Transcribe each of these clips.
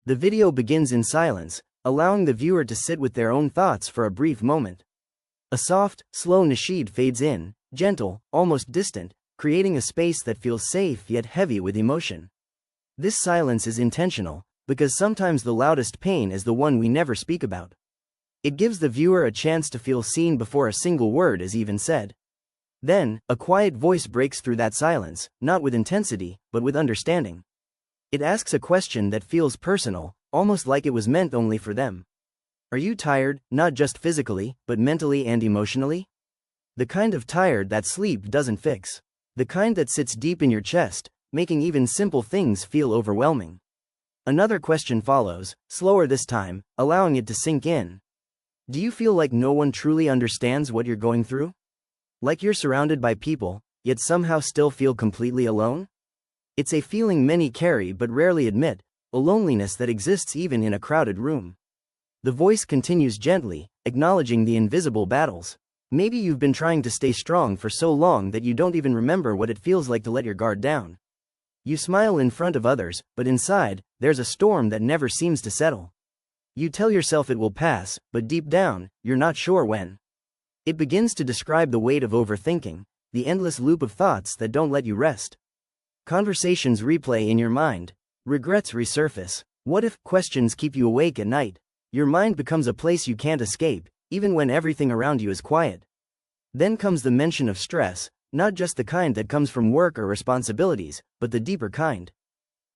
The video begins in silence, allowing the viewer to sit with their own thoughts for a brief moment. A soft, slow nasheed fades in, gentle, almost distant, creating a space that feels safe yet heavy with emotion. This silence is intentional, because sometimes the loudest pain is the one we never speak about. It gives the viewer a chance to feel seen before a single word is even said. Then, a quiet voice breaks through that silence, not with intensity, but with understanding. It asks a question that feels personal, almost like it was meant only for them. Are you tired, not just physically, but mentally and emotionally? The kind of tired that sleep doesn't fix. The kind that sits deep in your chest, making even simple things feel overwhelming. Another question follows, slower this time, allowing it to sink in. Do you feel like no one truly understands what you're going through? Like you're surrounded by people, yet somehow still feel completely alone? It's a feeling many carry but rarely admit, a loneliness that exists even in a crowded room. The voice continues gently, acknowledging the invisible battles. Maybe you've been trying to stay strong for so long that you don't even remember what it feels like to let your guard down. You smile in front of others, but inside, there's a storm that never seems to settle. You tell yourself it will pass, but deep down, you're not sure when. It begins to describe the weight of overthinking, the endless loop of thoughts that don't let you rest. Conversations replay in your mind. Regrets resurface. What if questions keep you awake at night? Your mind becomes a place you can't escape, even when everything around you is quiet. Then comes the mention of stress, not just the kind that comes from work or responsibilities, but the deeper kind.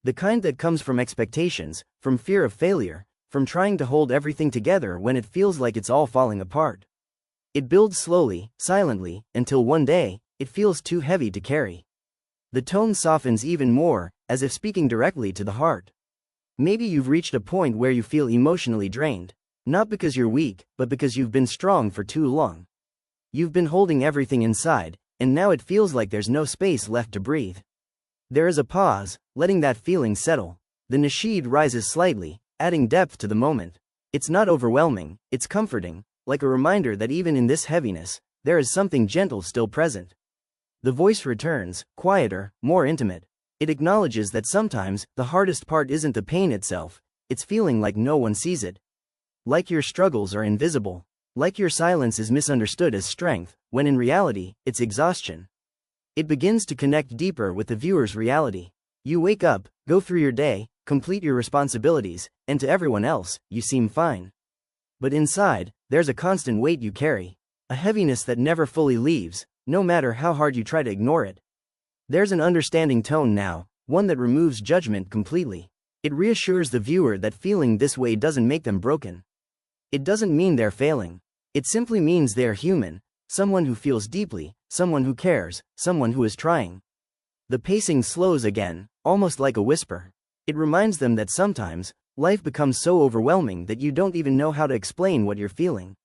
The kind that comes from expectations, from fear of failure, from trying to hold everything together when it feels like it's all falling apart. It builds slowly, silently, until one day, it feels too heavy to carry. The tone softens even more, as if speaking directly to the heart. Maybe you've reached a point where you feel emotionally drained, not because you're weak, but because you've been strong for too long. You've been holding everything inside, and now it feels like there's no space left to breathe. There is a pause, letting that feeling settle. The nasheed rises slightly, adding depth to the moment. It's not overwhelming, it's comforting, like a reminder that even in this heaviness, there is something gentle still present. The voice returns, quieter, more intimate. It acknowledges that sometimes, the hardest part isn't the pain itself, it's feeling like no one sees it. Like your struggles are invisible. Like your silence is misunderstood as strength, when in reality, it's exhaustion. It begins to connect deeper with the viewer's reality. You wake up, go through your day, complete your responsibilities, and to everyone else, you seem fine. But inside, there's a constant weight you carry. A heaviness that never fully leaves, no matter how hard you try to ignore it. There's an understanding tone now, one that removes judgment completely. It reassures the viewer that feeling this way doesn't make them broken. It doesn't mean they're failing. It simply means they're human, someone who feels deeply, someone who cares, someone who is trying. The pacing slows again, almost like a whisper. It reminds them that sometimes, life becomes so overwhelming that you don't even know how to explain what you're feeling.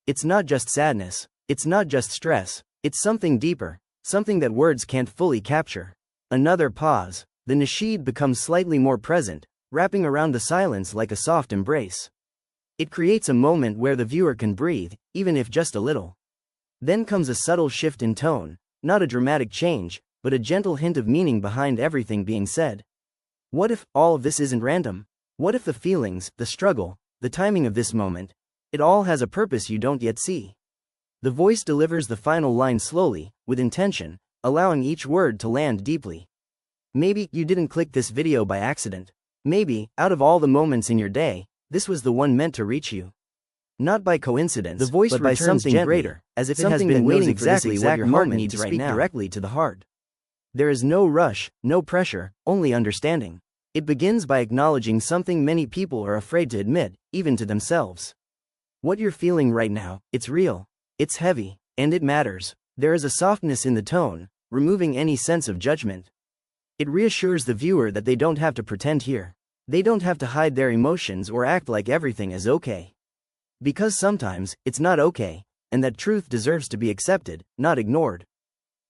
It's not just sadness, it's not just stress, it's something deeper, something that words can't fully capture. Another pause. The nasheed becomes slightly more present, wrapping around the silence like a soft embrace. It creates a moment where the viewer can breathe, even if just a little. Then comes a subtle shift in tone, not a dramatic change, but a gentle hint of meaning behind everything being said. What if all of this isn't random? What if the feelings, the struggle, the timing of this moment, it all has a purpose you don't yet see? The voice delivers the final line slowly, with intention, allowing each word to land deeply. Maybe you didn't click this video by accident. Maybe, out of all the moments in your day, this was the one meant to reach you. Not by coincidence, the voice but by something gently, greater, as if it has been waiting exactly for what your heart needs right now. Directly to the heart. There is no rush, no pressure, only understanding. It begins by acknowledging something many people are afraid to admit, even to themselves. What you're feeling right now, it's real. It's heavy, and it matters. There is a softness in the tone, removing any sense of judgment. It reassures the viewer that they don't have to pretend here. They don't have to hide their emotions or act like everything is okay. Because sometimes, it's not okay, and that truth deserves to be accepted, not ignored.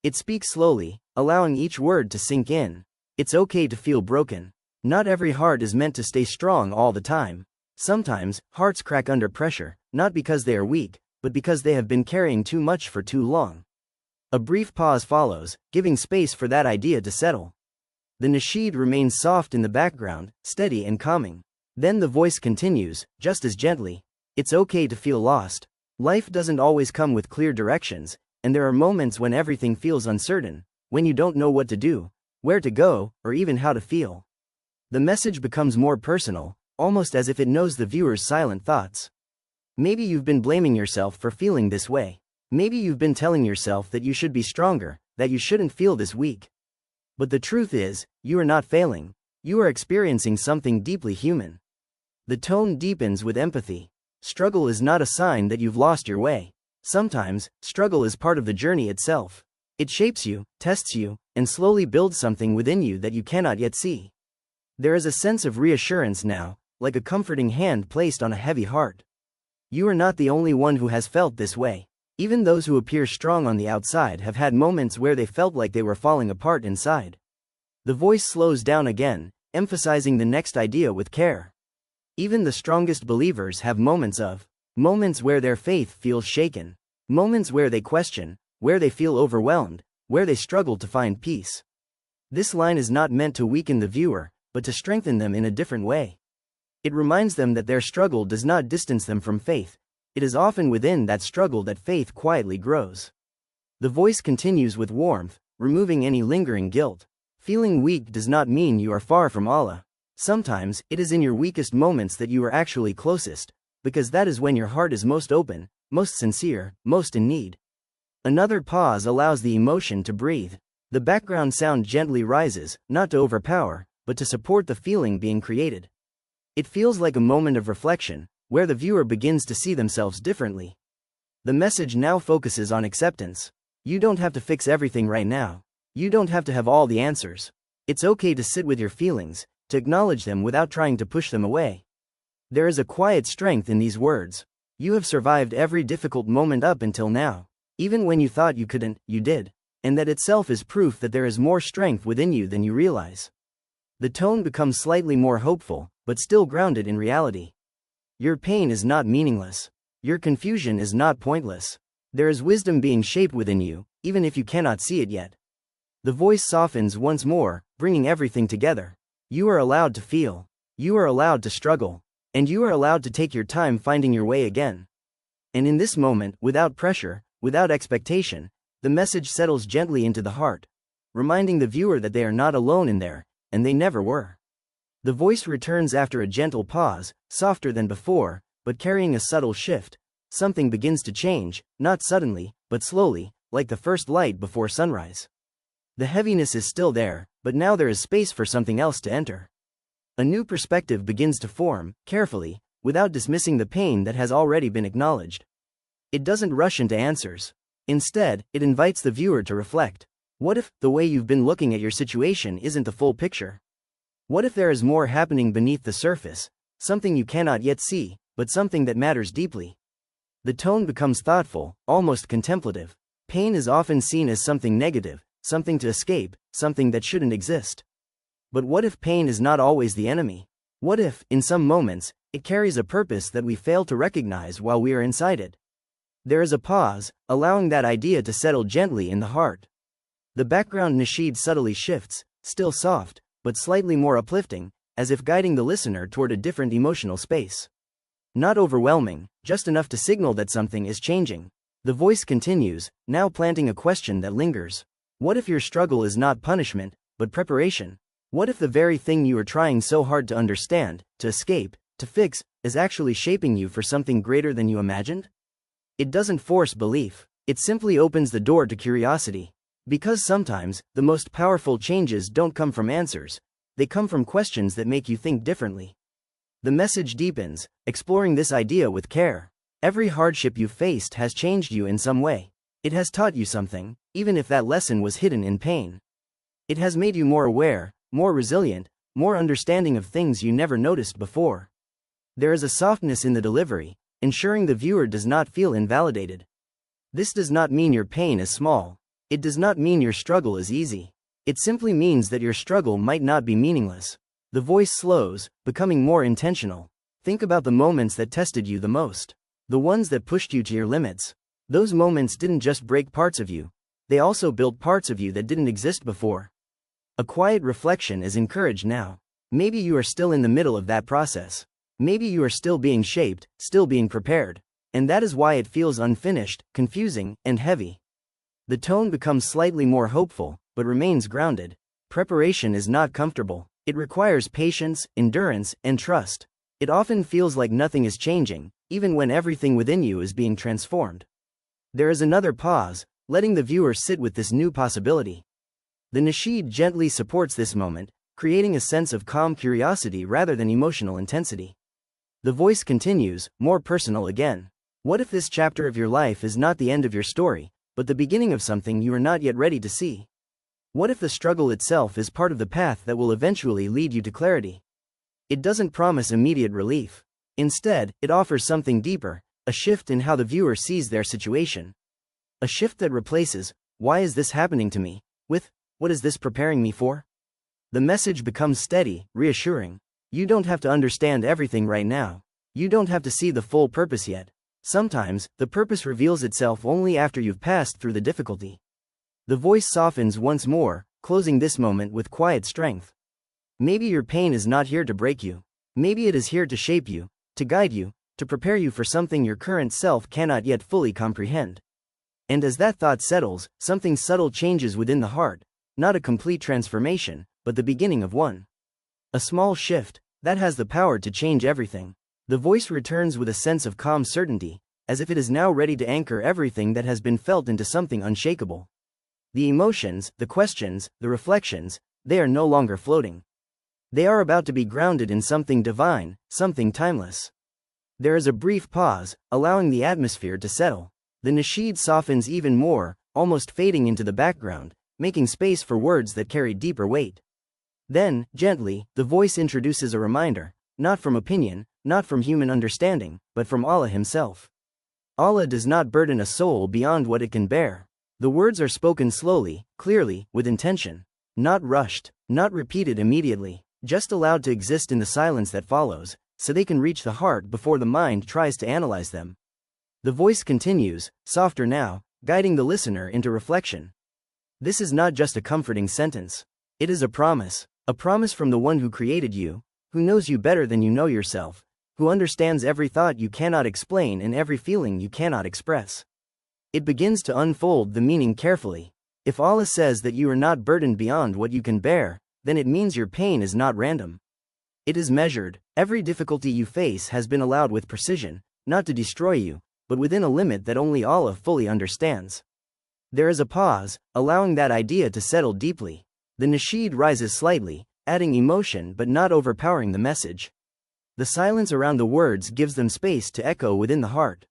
It speaks slowly, allowing each word to sink in. It's okay to feel broken. Not every heart is meant to stay strong all the time. Sometimes, hearts crack under pressure, not because they are weak, but because they have been carrying too much for too long. A brief pause follows, giving space for that idea to settle. The nasheed remains soft in the background, steady and calming. Then the voice continues, just as gently. It's okay to feel lost. Life doesn't always come with clear directions, and there are moments when everything feels uncertain, when you don't know what to do, where to go, or even how to feel. The message becomes more personal, almost as if it knows the viewer's silent thoughts. Maybe you've been blaming yourself for feeling this way. Maybe you've been telling yourself that you should be stronger, that you shouldn't feel this weak. But the truth is, you are not failing. You are experiencing something deeply human. The tone deepens with empathy. Struggle is not a sign that you've lost your way. Sometimes, struggle is part of the journey itself. It shapes you, tests you, and slowly builds something within you that you cannot yet see. There is a sense of reassurance now, like a comforting hand placed on a heavy heart. You are not the only one who has felt this way. Even those who appear strong on the outside have had moments where they felt like they were falling apart inside. The voice slows down again, emphasizing the next idea with care. Even the strongest believers have moments where their faith feels shaken, moments where they question, where they feel overwhelmed, where they struggle to find peace. This line is not meant to weaken the viewer, but to strengthen them in a different way. It reminds them that their struggle does not distance them from faith. It is often within that struggle that faith quietly grows. The voice continues with warmth, removing any lingering guilt. Feeling weak does not mean you are far from Allah. Sometimes, it is in your weakest moments that you are actually closest, because that is when your heart is most open, most sincere, most in need. Another pause allows the emotion to breathe. The background sound gently rises, not to overpower, but to support the feeling being created. It feels like a moment of reflection, where the viewer begins to see themselves differently. The message now focuses on acceptance. You don't have to fix everything right now. You don't have to have all the answers. It's okay to sit with your feelings, to acknowledge them without trying to push them away. There is a quiet strength in these words. You have survived every difficult moment up until now. Even when you thought you couldn't, you did. And that itself is proof that there is more strength within you than you realize. The tone becomes slightly more hopeful, but still grounded in reality. Your pain is not meaningless. Your confusion is not pointless. There is wisdom being shaped within you, even if you cannot see it yet. The voice softens once more, bringing everything together. You are allowed to feel. You are allowed to struggle. And you are allowed to take your time finding your way again. And in this moment, without pressure, without expectation, the message settles gently into the heart, reminding the viewer that they are not alone in there, and they never were. The voice returns after a gentle pause, softer than before, but carrying a subtle shift. Something begins to change, not suddenly, but slowly, like the first light before sunrise. The heaviness is still there, but now there is space for something else to enter. A new perspective begins to form, carefully, without dismissing the pain that has already been acknowledged. It doesn't rush into answers. Instead, it invites the viewer to reflect. What if the way you've been looking at your situation isn't the full picture? What if there is more happening beneath the surface, something you cannot yet see, but something that matters deeply? The tone becomes thoughtful, almost contemplative. Pain is often seen as something negative, something to escape, something that shouldn't exist. But what if pain is not always the enemy? What if, in some moments, it carries a purpose that we fail to recognize while we are inside it? There is a pause, allowing that idea to settle gently in the heart. The background nasheed subtly shifts, still soft, but slightly more uplifting, as if guiding the listener toward a different emotional space. Not overwhelming, just enough to signal that something is changing. The voice continues, now planting a question that lingers. What if your struggle is not punishment, but preparation? What if the very thing you are trying so hard to understand, to escape, to fix, is actually shaping you for something greater than you imagined? It doesn't force belief. It simply opens the door to curiosity. Because sometimes, the most powerful changes don't come from answers. They come from questions that make you think differently. The message deepens, exploring this idea with care. Every hardship you've faced has changed you in some way. It has taught you something, even if that lesson was hidden in pain. It has made you more aware, more resilient, more understanding of things you never noticed before. There is a softness in the delivery, ensuring the viewer does not feel invalidated. This does not mean your pain is small. It does not mean your struggle is easy. It simply means that your struggle might not be meaningless. The voice slows, becoming more intentional. Think about the moments that tested you the most. The ones that pushed you to your limits. Those moments didn't just break parts of you. They also built parts of you that didn't exist before. A quiet reflection is encouraged now. Maybe you are still in the middle of that process. Maybe you are still being shaped, still being prepared. And that is why it feels unfinished, confusing, and heavy. The tone becomes slightly more hopeful, but remains grounded. Preparation is not comfortable. It requires patience, endurance, and trust. It often feels like nothing is changing, even when everything within you is being transformed. There is another pause, letting the viewer sit with this new possibility. The nasheed gently supports this moment, creating a sense of calm curiosity rather than emotional intensity. The voice continues, more personal again. What if this chapter of your life is not the end of your story, but the beginning of something you are not yet ready to see? What if the struggle itself is part of the path that will eventually lead you to clarity? It doesn't promise immediate relief. Instead, it offers something deeper, a shift in how the viewer sees their situation. A shift that replaces, "Why is this happening to me?" with, "What is this preparing me for?" The message becomes steady, reassuring. You don't have to understand everything right now. You don't have to see the full purpose yet. Sometimes, the purpose reveals itself only after you've passed through the difficulty. The voice softens once more, closing this moment with quiet strength. Maybe your pain is not here to break you. Maybe it is here to shape you, to guide you, to prepare you for something your current self cannot yet fully comprehend. And as that thought settles, something subtle changes within the heart, not a complete transformation, but the beginning of one. A small shift, that has the power to change everything. The voice returns with a sense of calm certainty, as if it is now ready to anchor everything that has been felt into something unshakable. The emotions, the questions, the reflections, they are no longer floating. They are about to be grounded in something divine, something timeless. There is a brief pause, allowing the atmosphere to settle. The nasheed softens even more, almost fading into the background, making space for words that carry deeper weight. Then, gently, the voice introduces a reminder, not from opinion, not from human understanding, but from Allah Himself. Allah does not burden a soul beyond what it can bear. The words are spoken slowly, clearly, with intention. Not rushed, not repeated immediately, just allowed to exist in the silence that follows, so they can reach the heart before the mind tries to analyze them. The voice continues, softer now, guiding the listener into reflection. This is not just a comforting sentence. It is a promise from the one who created you, who knows you better than you know yourself, who understands every thought you cannot explain and every feeling you cannot express. It begins to unfold the meaning carefully. If Allah says that you are not burdened beyond what you can bear, then it means your pain is not random. It is measured. Every difficulty you face has been allowed with precision, not to destroy you, but within a limit that only Allah fully understands. There is a pause, allowing that idea to settle deeply. The nasheed rises slightly, adding emotion but not overpowering the message. The silence around the words gives them space to echo within the heart.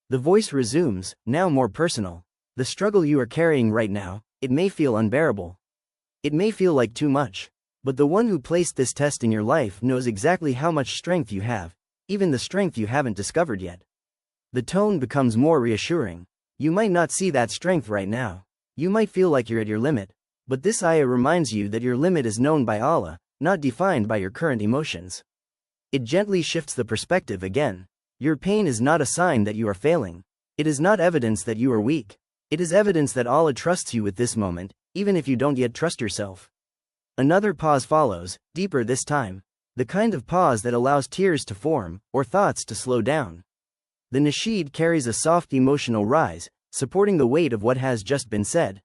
The voice resumes, now more personal. The struggle you are carrying right now, it may feel unbearable. It may feel like too much. But the one who placed this test in your life knows exactly how much strength you have, even the strength you haven't discovered yet. The tone becomes more reassuring. You might not see that strength right now. You might feel like you're at your limit. But this ayah reminds you that your limit is known by Allah, not defined by your current emotions. It gently shifts the perspective again. Your pain is not a sign that you are failing. It is not evidence that you are weak. It is evidence that Allah trusts you with this moment, even if you don't yet trust yourself. Another pause follows, deeper this time. The kind of pause that allows tears to form, or thoughts to slow down. The nasheed carries a soft emotional rise, supporting the weight of what has just been said.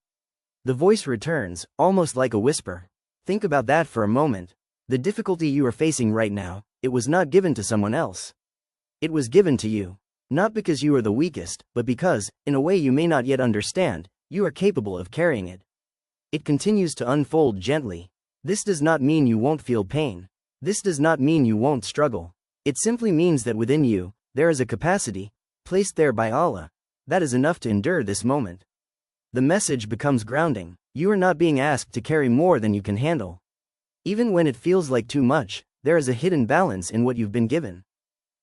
The voice returns, almost like a whisper. Think about that for a moment. The difficulty you are facing right now, it was not given to someone else. It was given to you. Not because you are the weakest, but because, in a way you may not yet understand, you are capable of carrying it. It continues to unfold gently. This does not mean you won't feel pain. This does not mean you won't struggle. It simply means that within you, there is a capacity, placed there by Allah, that is enough to endure this moment. The message becomes grounding. You are not being asked to carry more than you can handle. Even when it feels like too much, there is a hidden balance in what you've been given.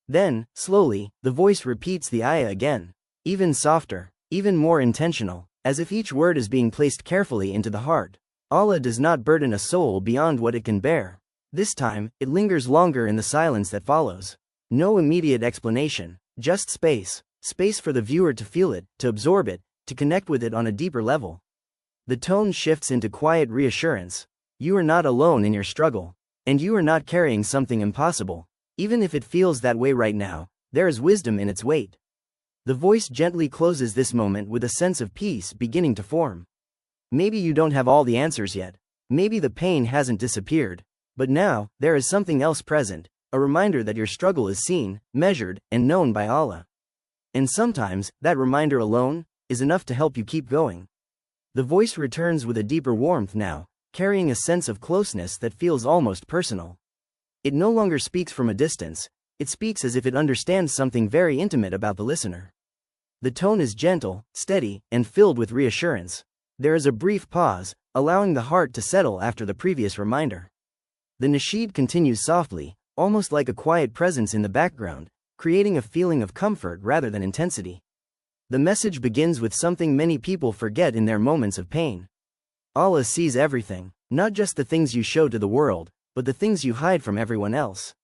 Then, slowly, the voice repeats the ayah again, even softer, even more intentional, as if each word is being placed carefully into the heart. Allah does not burden a soul beyond what it can bear. This time, it lingers longer in the silence that follows. No immediate explanation, just space. Space for the viewer to feel it, to absorb it, to connect with it on a deeper level. The tone shifts into quiet reassurance. You are not alone in your struggle. And you are not carrying something impossible. Even if it feels that way right now, there is wisdom in its weight. The voice gently closes this moment with a sense of peace beginning to form. Maybe you don't have all the answers yet. Maybe the pain hasn't disappeared. But now, there is something else present, a reminder that your struggle is seen, measured, and known by Allah. And sometimes, that reminder alone is enough to help you keep going. The voice returns with a deeper warmth now, carrying a sense of closeness that feels almost personal. It no longer speaks from a distance, it speaks as if it understands something very intimate about the listener. The tone is gentle, steady, and filled with reassurance. There is a brief pause, allowing the heart to settle after the previous reminder. The nasheed continues softly, almost like a quiet presence in the background, creating a feeling of comfort rather than intensity. The message begins with something many people forget in their moments of pain. Allah sees everything, not just the things you show to the world, but the things you hide from everyone else.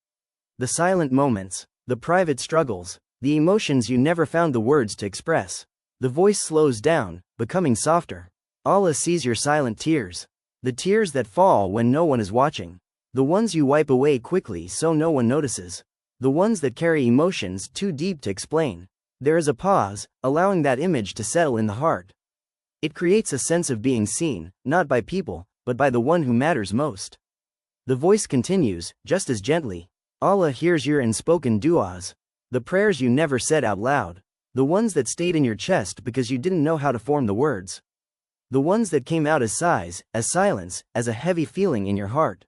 The silent moments, the private struggles, the emotions you never found the words to express. The voice slows down, becoming softer. Allah sees your silent tears. The tears that fall when no one is watching. The ones you wipe away quickly so no one notices. The ones that carry emotions too deep to explain. There is a pause, allowing that image to settle in the heart. It creates a sense of being seen, not by people, but by the one who matters most. The voice continues, just as gently. Allah hears your unspoken du'as. The prayers you never said out loud. The ones that stayed in your chest because you didn't know how to form the words. The ones that came out as sighs, as silence, as a heavy feeling in your heart.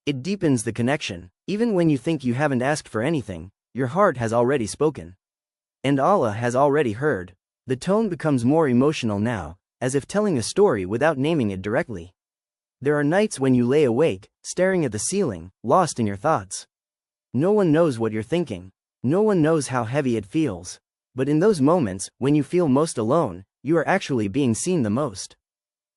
It deepens the connection. Even when you think you haven't asked for anything, your heart has already spoken. And Allah has already heard. The tone becomes more emotional now, as if telling a story without naming it directly. There are nights when you lay awake, staring at the ceiling, lost in your thoughts. No one knows what you're thinking. No one knows how heavy it feels. But in those moments, when you feel most alone, you are actually being seen the most.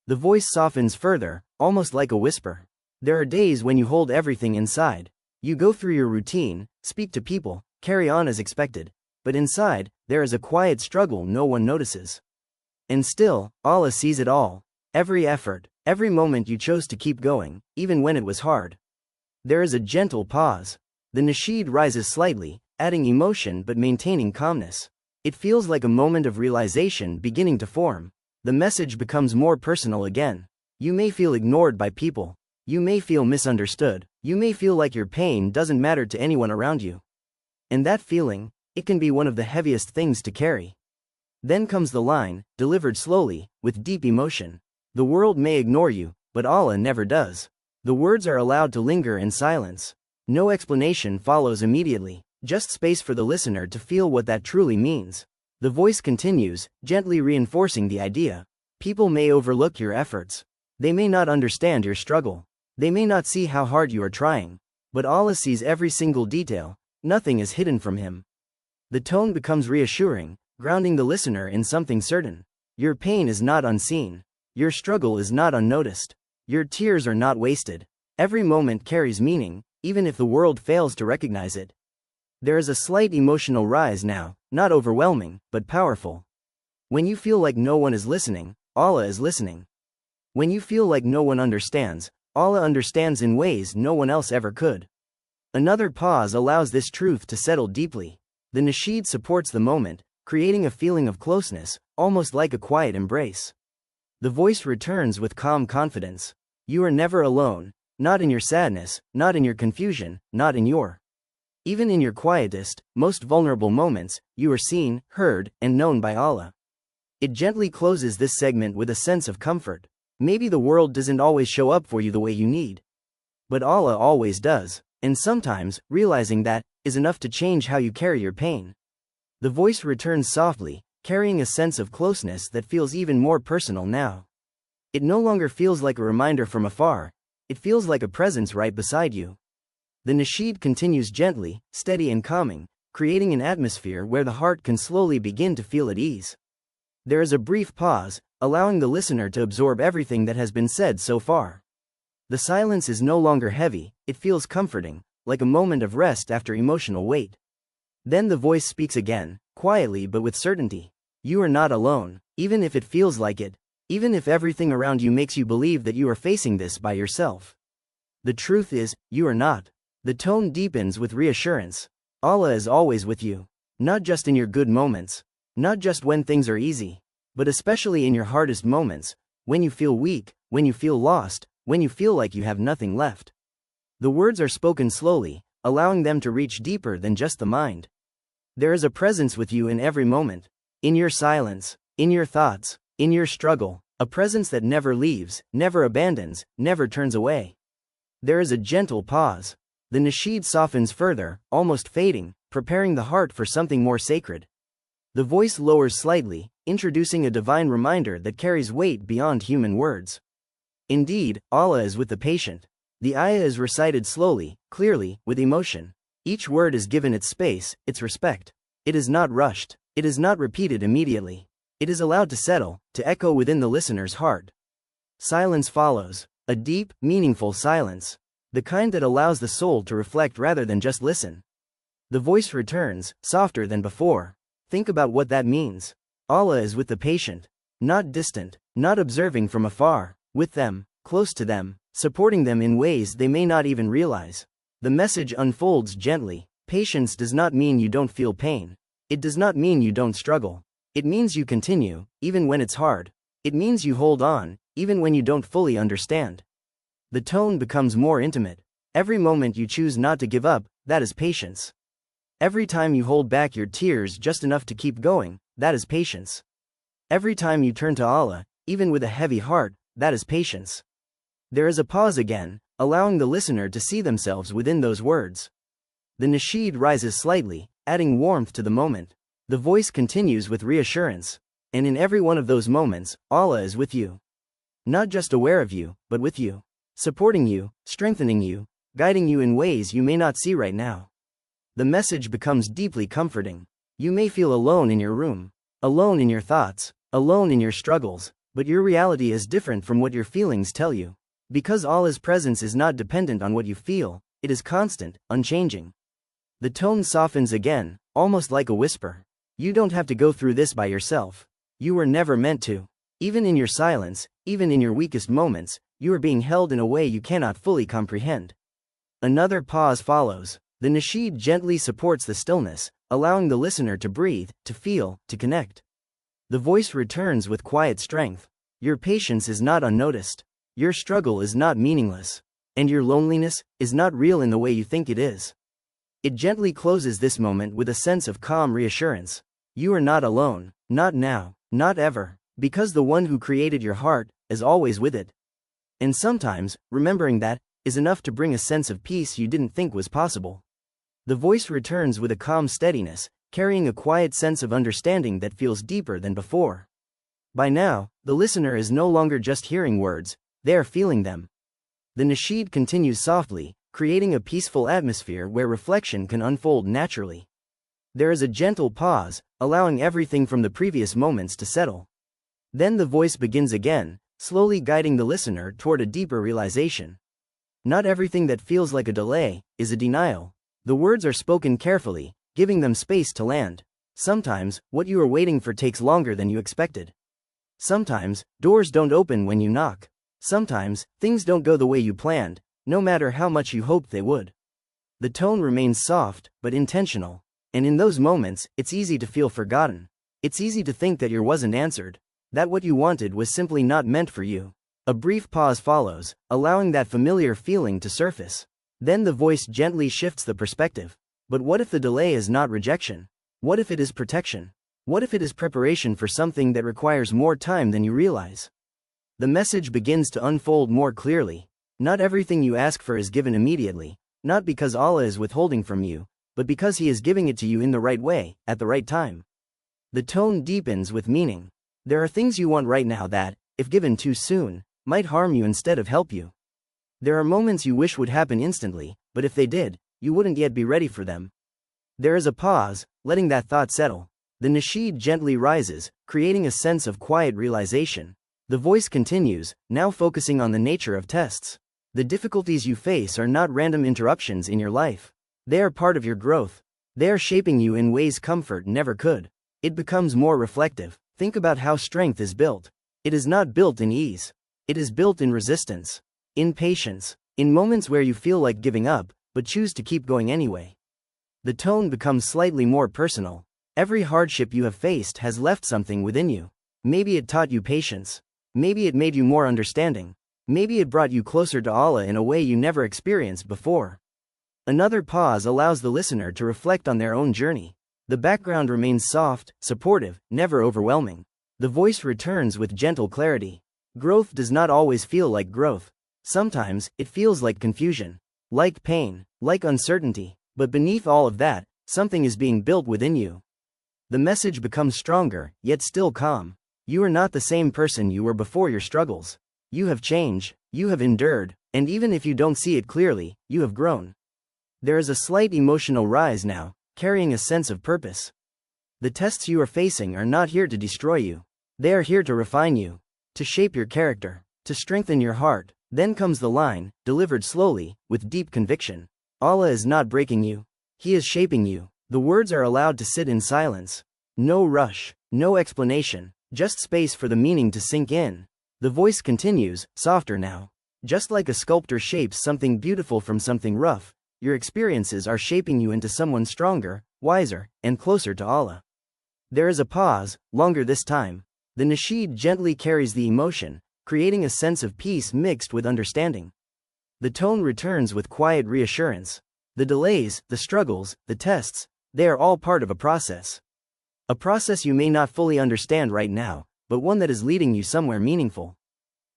The voice softens further, almost like a whisper. There are days when you hold everything inside. You go through your routine, speak to people, carry on as expected. But inside, there is a quiet struggle no one notices. And still, Allah sees it all. Every effort, every moment you chose to keep going, even when it was hard. There is a gentle pause. The nasheed rises slightly, adding emotion but maintaining calmness. It feels like a moment of realization beginning to form. The message becomes more personal again. You may feel ignored by people. You may feel misunderstood. You may feel like your pain doesn't matter to anyone around you. And that feeling, it can be one of the heaviest things to carry. Then comes the line, delivered slowly, with deep emotion. The world may ignore you, but Allah never does. The words are allowed to linger in silence. No explanation follows immediately, just space for the listener to feel what that truly means. The voice continues, gently reinforcing the idea. People may overlook your efforts. They may not understand your struggle. They may not see how hard you are trying. But Allah sees every single detail. Nothing is hidden from Him. The tone becomes reassuring, grounding the listener in something certain. Your pain is not unseen. Your struggle is not unnoticed. Your tears are not wasted. Every moment carries meaning, even if the world fails to recognize it. There is a slight emotional rise now, not overwhelming, but powerful. When you feel like no one is listening, Allah is listening. When you feel like no one understands, Allah understands in ways no one else ever could. Another pause allows this truth to settle deeply. The nasheed supports the moment, creating a feeling of closeness, almost like a quiet embrace. The voice returns with calm confidence. You are never alone, not in your sadness, not in your confusion, not in your. Even in your quietest, most vulnerable moments, you are seen, heard, and known by Allah. It gently closes this segment with a sense of comfort. Maybe the world doesn't always show up for you the way you need. But Allah always does, and sometimes, realizing that, is enough to change how you carry your pain. The voice returns softly, carrying a sense of closeness that feels even more personal now. It no longer feels like a reminder from afar, it feels like a presence right beside you. The nasheed continues gently, steady and calming, creating an atmosphere where the heart can slowly begin to feel at ease. There is a brief pause, allowing the listener to absorb everything that has been said so far. The silence is no longer heavy, it feels comforting, like a moment of rest after emotional weight. Then the voice speaks again, quietly but with certainty. You are not alone, even if it feels like it, even if everything around you makes you believe that you are facing this by yourself. The truth is, you are not. The tone deepens with reassurance. Allah is always with you. Not just in your good moments. Not just when things are easy. But especially in your hardest moments, when you feel weak, when you feel lost, when you feel like you have nothing left. The words are spoken slowly, allowing them to reach deeper than just the mind. There is a presence with you in every moment. In your silence, in your thoughts, in your struggle. A presence that never leaves, never abandons, never turns away. There is a gentle pause. The nasheed softens further, almost fading, preparing the heart for something more sacred. The voice lowers slightly, introducing a divine reminder that carries weight beyond human words. Indeed, Allah is with the patient. The ayah is recited slowly, clearly, with emotion. Each word is given its space, its respect. It is not rushed. It is not repeated immediately. It is allowed to settle, to echo within the listener's heart. Silence follows. A deep, meaningful silence. The kind that allows the soul to reflect rather than just listen. The voice returns, softer than before. Think about what that means. Allah is with the patient. Not distant, not observing from afar. With them, close to them, supporting them in ways they may not even realize. The message unfolds gently. Patience does not mean you don't feel pain. It does not mean you don't struggle. It means you continue, even when it's hard. It means you hold on, even when you don't fully understand. The tone becomes more intimate. Every moment you choose not to give up, that is patience. Every time you hold back your tears just enough to keep going, that is patience. Every time you turn to Allah, even with a heavy heart, that is patience. There is a pause again, allowing the listener to see themselves within those words. The nasheed rises slightly, adding warmth to the moment. The voice continues with reassurance. And in every one of those moments, Allah is with you. Not just aware of you, but with you. Supporting you, strengthening you, guiding you in ways you may not see right now. The message becomes deeply comforting. You may feel alone in your room, alone in your thoughts, alone in your struggles, but your reality is different from what your feelings tell you. Because Allah's presence is not dependent on what you feel, it is constant, unchanging. The tone softens again, almost like a whisper. You don't have to go through this by yourself. You were never meant to. Even in your silence, even in your weakest moments, you are being held in a way you cannot fully comprehend. Another pause follows. The nasheed gently supports the stillness, allowing the listener to breathe, to feel, to connect. The voice returns with quiet strength. Your patience is not unnoticed. Your struggle is not meaningless. And your loneliness is not real in the way you think it is. It gently closes this moment with a sense of calm reassurance. You are not alone, not now, not ever, because the one who created your heart is always with it. And sometimes, remembering that is enough to bring a sense of peace you didn't think was possible. The voice returns with a calm steadiness, carrying a quiet sense of understanding that feels deeper than before. By now, the listener is no longer just hearing words, they are feeling them. The nasheed continues softly, creating a peaceful atmosphere where reflection can unfold naturally. There is a gentle pause, allowing everything from the previous moments to settle. Then the voice begins again, slowly guiding the listener toward a deeper realization. Not everything that feels like a delay is a denial. The words are spoken carefully, giving them space to land. Sometimes, what you are waiting for takes longer than you expected. Sometimes, doors don't open when you knock. Sometimes, things don't go the way you planned, no matter how much you hoped they would. The tone remains soft, but intentional. And in those moments, it's easy to feel forgotten. It's easy to think that your wasn't answered, that what you wanted was simply not meant for you. A brief pause follows, allowing that familiar feeling to surface. Then the voice gently shifts the perspective. But what if the delay is not rejection? What if it is protection? What if it is preparation for something that requires more time than you realize? The message begins to unfold more clearly. Not everything you ask for is given immediately, not because Allah is withholding from you, but because He is giving it to you in the right way, at the right time. The tone deepens with meaning. There are things you want right now that, if given too soon, might harm you instead of help you. There are moments you wish would happen instantly, but if they did, you wouldn't yet be ready for them. There is a pause, letting that thought settle. The nasheed gently rises, creating a sense of quiet realization. The voice continues, now focusing on the nature of tests. The difficulties you face are not random interruptions in your life. They are part of your growth. They are shaping you in ways comfort never could. It becomes more reflective. Think about how strength is built. It is not built in ease. It is built in resistance. In patience. In moments where you feel like giving up, but choose to keep going anyway. The tone becomes slightly more personal. Every hardship you have faced has left something within you. Maybe it taught you patience. Maybe it made you more understanding. Maybe it brought you closer to Allah in a way you never experienced before. Another pause allows the listener to reflect on their own journey. The background remains soft, supportive, never overwhelming. The voice returns with gentle clarity. Growth does not always feel like growth. Sometimes, it feels like confusion, like pain, like uncertainty, but beneath all of that, something is being built within you. The message becomes stronger, yet still calm. You are not the same person you were before your struggles. You have changed, you have endured, and even if you don't see it clearly, you have grown. There is a slight emotional rise now, carrying a sense of purpose. The tests you are facing are not here to destroy you. They are here to refine you, to shape your character, to strengthen your heart. Then comes the line, delivered slowly, with deep conviction. Allah is not breaking you. He is shaping you. The words are allowed to sit in silence. No rush, no explanation, just space for the meaning to sink in. The voice continues, softer now. Just like a sculptor shapes something beautiful from something rough, your experiences are shaping you into someone stronger, wiser, and closer to Allah. There is a pause, longer this time. The nasheed gently carries the emotion, creating a sense of peace mixed with understanding. The tone returns with quiet reassurance. The delays, the struggles, the tests, they are all part of a process. A process you may not fully understand right now, but one that is leading you somewhere meaningful.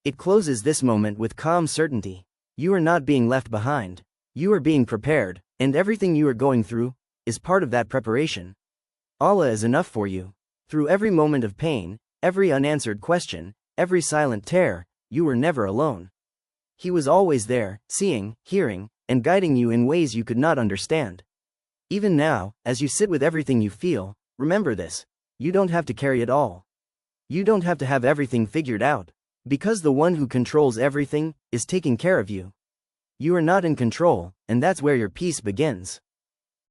It closes this moment with calm certainty. You are not being left behind. You are being prepared, and everything you are going through is part of that preparation. Allah is enough for you. Through every moment of pain, every unanswered question, every silent tear, you were never alone. He was always there, seeing, hearing, and guiding you in ways you could not understand. Even now, as you sit with everything you feel, remember this: you don't have to carry it all. You don't have to have everything figured out, because the one who controls everything is taking care of you. You are not in control, and that's where your peace begins.